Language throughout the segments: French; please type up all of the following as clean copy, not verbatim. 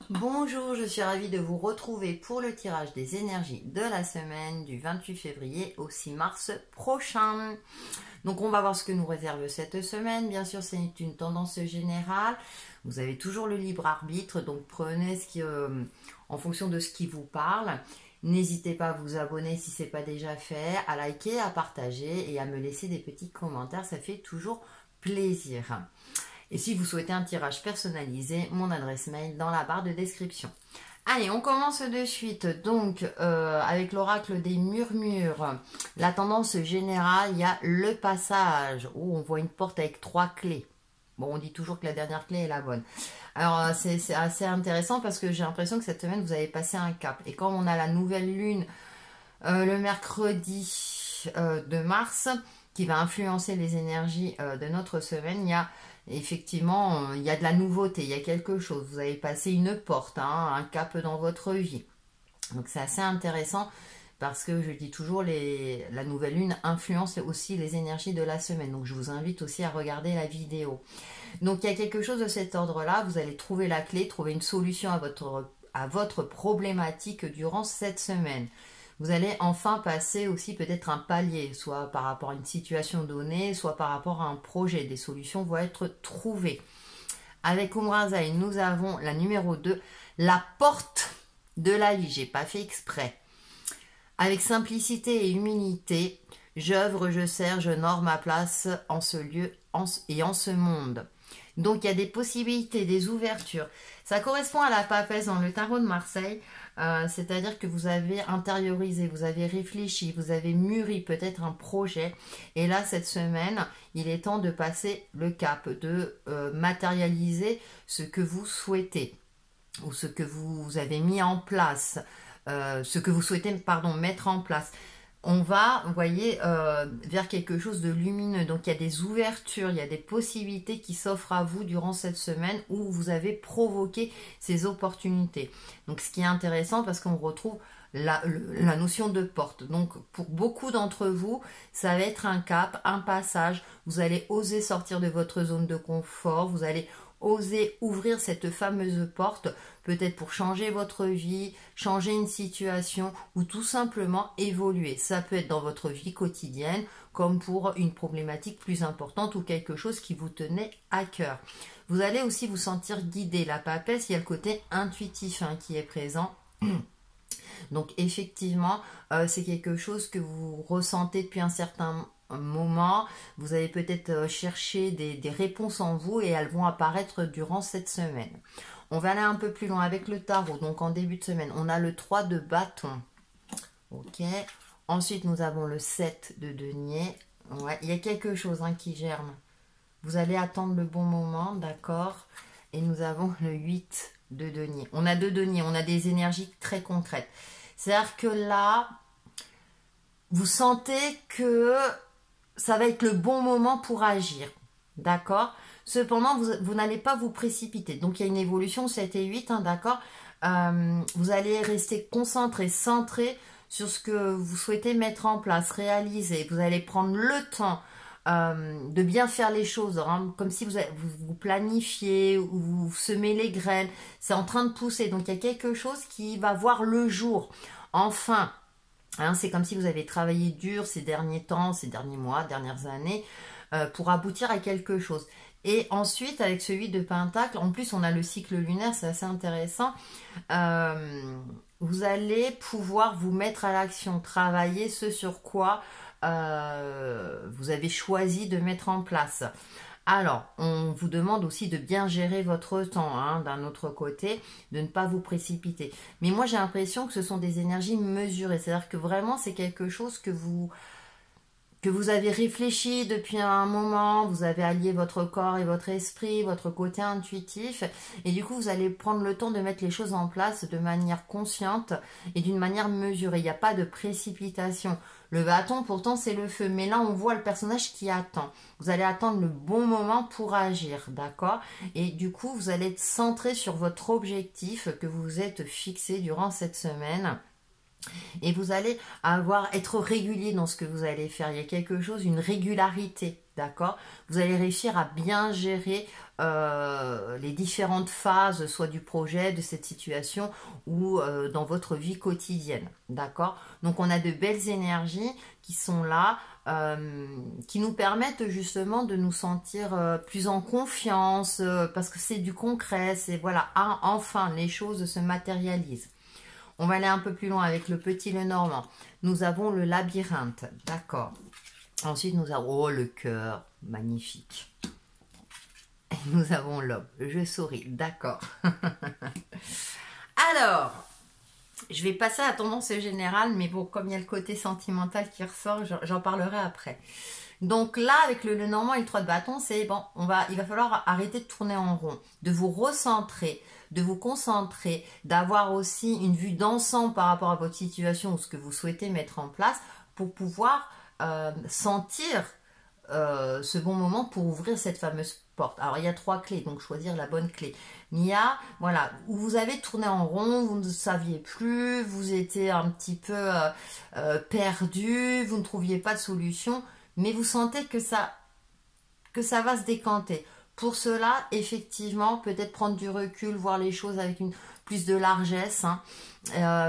Bonjour, je suis ravie de vous retrouver pour le tirage des énergies de la semaine du 28 février au 6 mars prochain. Donc on va voir ce que nous réserve cette semaine. Bien sûr, c'est une tendance générale. Vous avez toujours le libre arbitre, donc prenez ce qui, en fonction de ce qui vous parle. N'hésitez pas à vous abonner si ce n'est pas déjà fait, à liker, à partager et à me laisser des petits commentaires. Ça fait toujours plaisir. Et si vous souhaitez un tirage personnalisé, mon adresse mail dans la barre de description. Allez, on commence de suite. Donc, avec l'oracle des murmures, la tendance générale, il y a le passage. Oh, on voit une porte avec 3 clés. Bon, on dit toujours que la dernière clé est la bonne. Alors, c'est assez intéressant parce que j'ai l'impression que cette semaine, vous avez passé un cap. Et comme on a la nouvelle lune le mercredi de mars, qui va influencer les énergies de notre semaine, il y a effectivement, il y a de la nouveauté, il y a quelque chose. Vous avez passé une porte, hein, un cap dans votre vie. Donc c'est assez intéressant parce que je dis toujours, la nouvelle lune influence aussi les énergies de la semaine. Donc je vous invite aussi à regarder la vidéo. Donc il y a quelque chose de cet ordre-là. Vous allez trouver la clé, trouver une solution à votre problématique durant cette semaine. Vous allez enfin passer aussi peut-être un palier, soit par rapport à une situation donnée, soit par rapport à un projet. Des solutions vont être trouvées. Avec Umrazaï, nous avons la numéro 2, la porte de la vie. J'ai pas fait exprès. Avec simplicité et humilité, j'œuvre, je sers, je honore ma place en ce lieu et en ce monde. Donc il y a des possibilités, des ouvertures. Ça correspond à la papesse dans le tarot de Marseille. C'est-à-dire que vous avez intériorisé, vous avez réfléchi, vous avez mûri peut-être un projet. Et là, cette semaine, il est temps de passer le cap, de matérialiser ce que vous souhaitez ou ce que vous avez mis en place, ce que vous souhaitez, pardon, mettre en place. On va, vous voyez, vers quelque chose de lumineux. Donc, il y a des ouvertures, il y a des possibilités qui s'offrent à vous durant cette semaine où vous avez provoqué ces opportunités. Donc, ce qui est intéressant parce qu'on retrouve la notion de porte. Donc, pour beaucoup d'entre vous, ça va être un cap, un passage. Vous allez oser sortir de votre zone de confort. Vous allez oser ouvrir cette fameuse porte, peut-être pour changer votre vie, changer une situation ou tout simplement évoluer. Ça peut être dans votre vie quotidienne comme pour une problématique plus importante ou quelque chose qui vous tenait à cœur. Vous allez aussi vous sentir guidé. La papesse, il y a le côté intuitif qui est présent. Donc effectivement, c'est quelque chose que vous ressentez depuis un certain moment. Vous allez peut-être chercher des réponses en vous et elles vont apparaître durant cette semaine. On va aller un peu plus loin avec le tarot. Donc en début de semaine, on a le 3 de bâton. Ok. Ensuite, nous avons le 7 de denier. Ouais, il y a quelque chose qui germe. Vous allez attendre le bon moment, d'accord. Et nous avons le 8 de denier. On a deux deniers, on a des énergies très concrètes. C'est-à-dire que là, vous sentez que ça va être le bon moment pour agir. D'accord. Cependant, vous n'allez pas vous précipiter. Donc, il y a une évolution 7 et 8, d'accord. Vous allez rester concentré, centré sur ce que vous souhaitez mettre en place, réaliser. Vous allez prendre le temps de bien faire les choses, comme si vous planifiez ou vous semez les graines. C'est en train de pousser. Donc, il y a quelque chose qui va voir le jour. Enfin, c'est comme si vous avez travaillé dur ces derniers temps, ces derniers mois, dernières années, pour aboutir à quelque chose. Et ensuite, avec ce 8 de Pentacle, en plus on a le cycle lunaire, c'est assez intéressant. Vous allez pouvoir vous mettre à l'action, travailler ce sur quoi vous avez choisi de mettre en place. Alors, on vous demande aussi de bien gérer votre temps, d'un autre côté, de ne pas vous précipiter. Mais moi, j'ai l'impression que ce sont des énergies mesurées. C'est-à-dire que vraiment, c'est quelque chose que vous avez réfléchi depuis un moment, vous avez allié votre corps et votre esprit, votre côté intuitif, et du coup, vous allez prendre le temps de mettre les choses en place de manière consciente et d'une manière mesurée. Il n'y a pas de précipitation. Le bâton, pourtant, c'est le feu. Mais là, on voit le personnage qui attend. Vous allez attendre le bon moment pour agir, d'accord? Et du coup, vous allez être centré sur votre objectif que vous vous êtes fixé durant cette semaine. Et vous allez être régulier dans ce que vous allez faire. Il y a quelque chose, une régularité, d'accord? Vous allez réussir à bien gérer les différentes phases, soit du projet, de cette situation, ou dans votre vie quotidienne, d'accord? Donc on a de belles énergies qui sont là, qui nous permettent justement de nous sentir plus en confiance, parce que c'est du concret, c'est voilà, enfin les choses se matérialisent. On va aller un peu plus loin avec le petit Lenormand. Nous avons le labyrinthe, d'accord. Ensuite, nous avons le cœur, magnifique. Et nous avons l'homme, je souris, d'accord. Alors, je vais passer à la tendance générale, mais bon, comme il y a le côté sentimental qui ressort, j'en parlerai après. Donc là, avec le Lenormand et le 3 de bâton, c'est bon, il va falloir arrêter de tourner en rond, de vous recentrer, de vous concentrer, d'avoir aussi une vue d'ensemble par rapport à votre situation ou ce que vous souhaitez mettre en place pour pouvoir sentir ce bon moment pour ouvrir cette fameuse porte. Alors il y a 3 clés, donc choisir la bonne clé. Mais il y a, voilà, où vous avez tourné en rond, vous ne saviez plus, vous étiez un petit peu perdu, vous ne trouviez pas de solution, mais vous sentez que ça va se décanter. Pour cela, effectivement, peut-être prendre du recul, voir les choses avec plus de largesse, hein,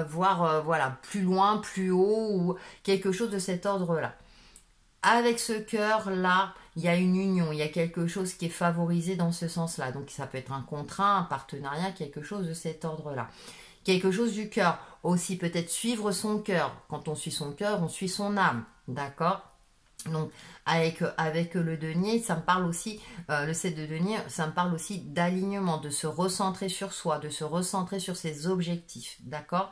voir voilà, plus loin, plus haut, ou quelque chose de cet ordre-là. Avec ce cœur-là, il y a une union, il y a quelque chose qui est favorisé dans ce sens-là. Donc ça peut être un contrat, un partenariat, quelque chose de cet ordre-là. Quelque chose du cœur. Aussi peut-être suivre son cœur. Quand on suit son cœur, on suit son âme. D'accord ? Donc avec le denier, ça me parle aussi, le 7 de denier, ça me parle aussi d'alignement, de se recentrer sur soi, de se recentrer sur ses objectifs, d'accord?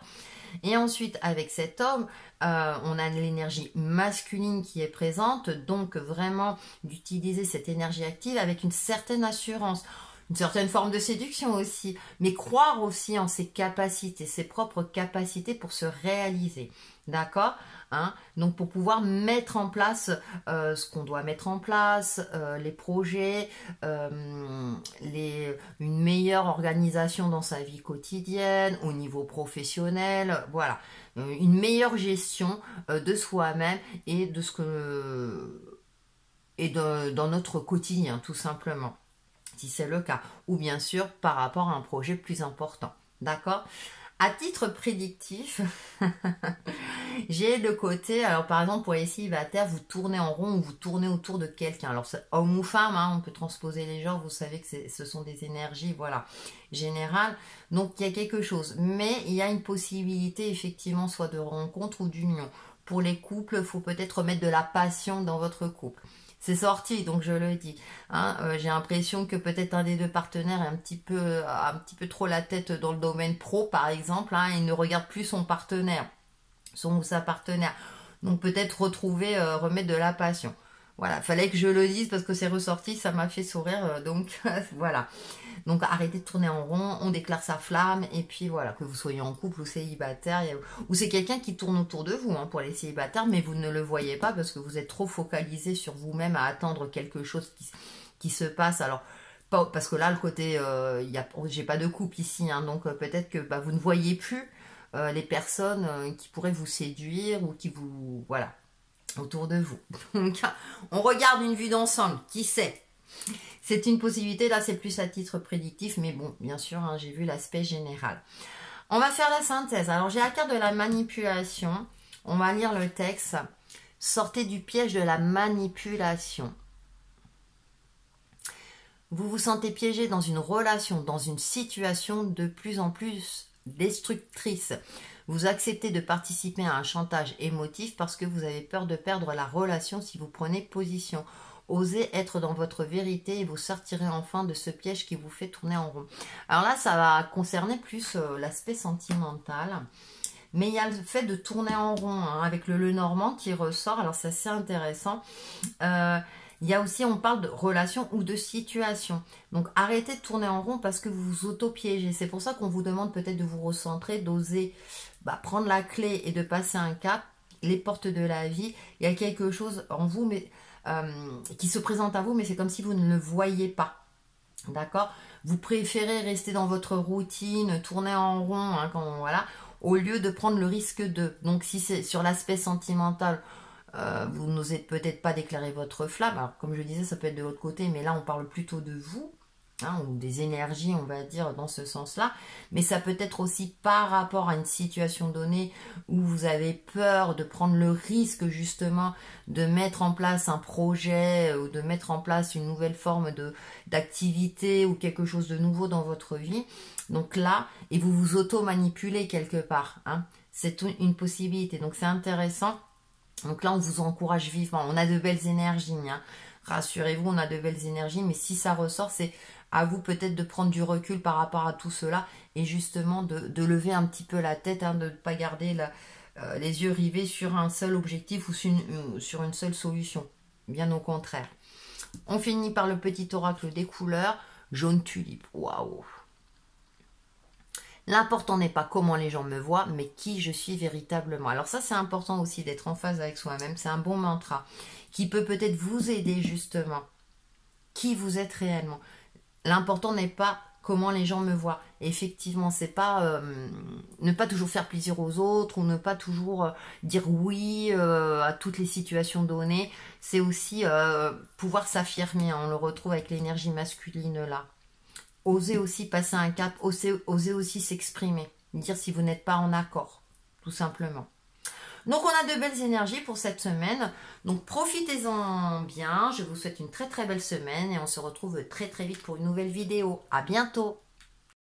Et ensuite avec cet homme, on a l'énergie masculine qui est présente, donc vraiment d'utiliser cette énergie active avec une certaine assurance, une certaine forme de séduction aussi, mais croire aussi en ses capacités, ses propres capacités pour se réaliser, d'accord? Hein, donc pour pouvoir mettre en place ce qu'on doit mettre en place, les projets, une meilleure organisation dans sa vie quotidienne, au niveau professionnel, voilà, une meilleure gestion de soi-même et de ce que dans notre quotidien tout simplement, si c'est le cas, ou bien sûr par rapport à un projet plus important, d'accord? À titre prédictif, j'ai le côté, alors par exemple pour les célibataires, vous tournez en rond ou vous tournez autour de quelqu'un. Alors homme ou femme, hein, on peut transposer les genres, vous savez que ce sont des énergies, voilà, générales. Donc il y a quelque chose, mais il y a une possibilité effectivement soit de rencontre ou d'union. Pour les couples, il faut peut-être mettre de la passion dans votre couple. C'est sorti, donc je le dis. Hein, j'ai l'impression que peut-être un des deux partenaires est un petit peu trop la tête dans le domaine pro, par exemple, hein, et ne regarde plus son partenaire, son ou sa partenaire. Donc peut-être remettre de la passion. Voilà, fallait que je le dise parce que c'est ressorti, ça m'a fait sourire, donc voilà. Donc arrêtez de tourner en rond, on déclare sa flamme, et puis voilà, que vous soyez en couple ou célibataire, ou c'est quelqu'un qui tourne autour de vous, hein, pour les célibataires, mais vous ne le voyez pas parce que vous êtes trop focalisé sur vous-même à attendre quelque chose qui se passe. Alors, parce que là, le côté, j'ai pas de couple ici, hein, donc peut-être que vous ne voyez plus les personnes qui pourraient vous séduire ou qui vous, voilà, autour de vous. Donc, on regarde une vue d'ensemble, qui sait? C'est une possibilité, là c'est plus à titre prédictif, mais bon, bien sûr, hein, j'ai vu l'aspect général. On va faire la synthèse. Alors j'ai la carte de la manipulation, on va lire le texte. Sortez du piège de la manipulation. Vous vous sentez piégé dans une relation, dans une situation de plus en plus destructrice. Vous acceptez de participer à un chantage émotif parce que vous avez peur de perdre la relation si vous prenez position. Osez être dans votre vérité et vous sortirez enfin de ce piège qui vous fait tourner en rond. Alors là, ça va concerner plus l'aspect sentimental. Mais il y a le fait de tourner en rond, hein, avec le Lenormand qui ressort. Alors c'est assez intéressant. Il y a aussi, on parle de relation ou de situation. Donc arrêtez de tourner en rond parce que vous vous auto-piégez. C'est pour ça qu'on vous demande peut-être de vous recentrer, d'oser prendre la clé et de passer un cap. Les portes de la vie, il y a quelque chose en vous, mais qui se présente à vous, mais c'est comme si vous ne le voyez pas. D'accord? Vous préférez rester dans votre routine, tourner en rond, hein, voilà, au lieu de prendre le risque de. Donc si c'est sur l'aspect sentimental, vous n'osez peut-être pas déclarer votre flamme. Alors comme je disais, ça peut être de l'autre côté, mais là on parle plutôt de vous, hein, ou des énergies, on va dire, dans ce sens-là. Mais ça peut être aussi par rapport à une situation donnée où vous avez peur de prendre le risque justement de mettre en place un projet ou de mettre en place une nouvelle forme d'activité ou quelque chose de nouveau dans votre vie. Donc là, et vous vous auto-manipulez quelque part, hein. C'est une possibilité, donc c'est intéressant. Donc là, on vous encourage vivement. On a de belles énergies, hein. Rassurez-vous, on a de belles énergies, mais si ça ressort, c'est à vous peut-être de prendre du recul par rapport à tout cela et justement de lever un petit peu la tête, hein, de ne pas garder les yeux rivés sur un seul objectif ou sur une seule solution. Bien au contraire. On finit par le petit oracle des couleurs. Jaune tulipe. Waouh! L'important n'est pas comment les gens me voient, mais qui je suis véritablement. Alors ça, c'est important aussi d'être en phase avec soi-même. C'est un bon mantra qui peut peut-être vous aider justement. Qui vous êtes réellement. L'important n'est pas comment les gens me voient. Effectivement, c'est pas ne pas toujours faire plaisir aux autres ou ne pas toujours dire oui à toutes les situations données. C'est aussi pouvoir s'affirmer. On le retrouve avec l'énergie masculine là. Osez aussi passer un cap, osez aussi s'exprimer, dire si vous n'êtes pas en accord, tout simplement. Donc on a de belles énergies pour cette semaine, donc profitez-en bien, je vous souhaite une très très belle semaine et on se retrouve très très vite pour une nouvelle vidéo. À bientôt!